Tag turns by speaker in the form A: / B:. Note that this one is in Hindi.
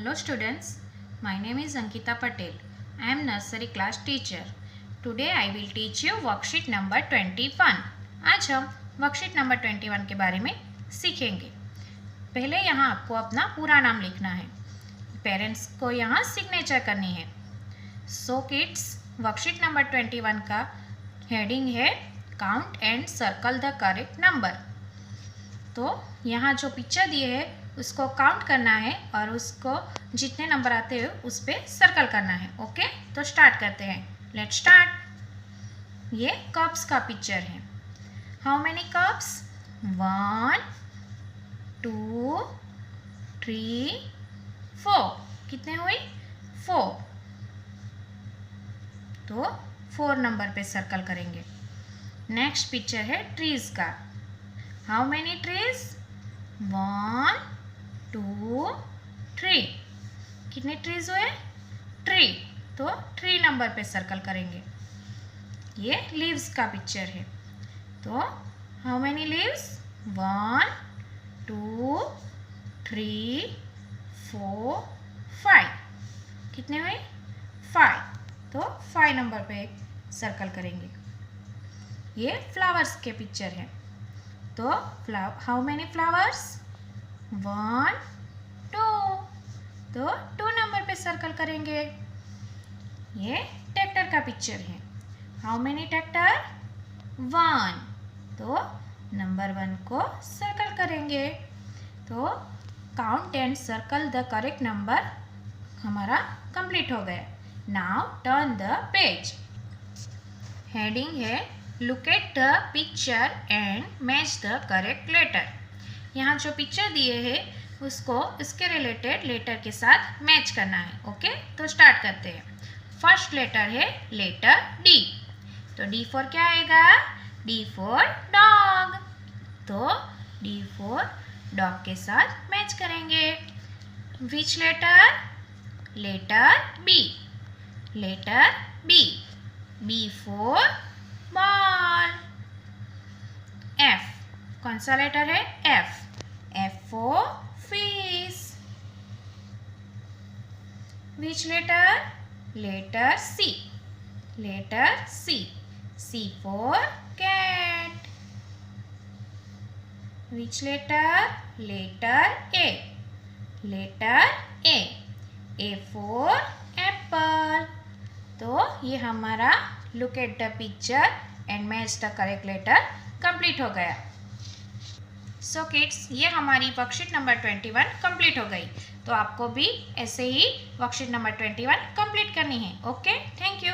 A: Hello students, my name is Ankita Patel. I am nursery class teacher. Today I will teach you worksheet number 21. आज हम वर्कशीट नंबर 21 के बारे में सीखेंगे। पहले यहाँ आपको अपना पूरा नाम लिखना है, पेरेंट्स को यहाँ सिग्नेचर करनी है। सो किड्स, वर्कशीट नंबर 21 का हेडिंग है count and circle the correct number. तो यहाँ जो पिक्चर दिए है उसको काउंट करना है और उसको जितने नंबर आते हैं उस पर सर्कल करना है। ओके, तो स्टार्ट करते हैं। Let's start. ये कप्स का पिक्चर है। How many cups? 1 2 3 4। कितने हुए? 4। तो 4 नंबर पे सर्कल करेंगे। नेक्स्ट पिक्चर है ट्रीज का। How many trees? 1 2 3। कितने ट्रीज हुए? 3। तो 3 नंबर पे सर्कल करेंगे। ये लीव्स का पिक्चर है। तो हाउ मेनी लीव्स? 1 2 3 4 5। कितने हुए? 5। तो 5 नंबर पे सर्कल करेंगे। ये फ्लावर्स के पिक्चर है। तो हाउ मेनी फ्लावर्स? 1 2। तो 2 नंबर पे सर्कल करेंगे। ये ट्रैक्टर का पिक्चर है। How many tractor? 1। तो नंबर 1 को सर्कल करेंगे। तो count and circle the correct number हमारा कंप्लीट हो गया। Now turn the page. Heading है look at the picture and match the correct letter. यहाँ जो पिक्चर दिए है उसको इसके रिलेटेड लेटर के साथ मैच करना है। ओके, तो स्टार्ट करते हैं। फर्स्ट लेटर है लेटर डी। तो डी फॉर क्या आएगा? D for dog. तो डी फॉर डॉग के साथ मैच करेंगे। Which letter? Letter B. Letter B. B for ball. F. कौन सा लेटर है? F. F for fish. Which letter? Letter C. Letter C. C for cat. Which letter? Letter A. Letter A. A for apple. तो ये हमारा look at the picture and match the correct letter complete हो गया। सो किड्स, ये हमारी वर्कशीट नंबर 21 कंप्लीट हो गई। तो आपको भी ऐसे ही वर्कशीट नंबर 21 कंप्लीट करनी है। Okay, thank you.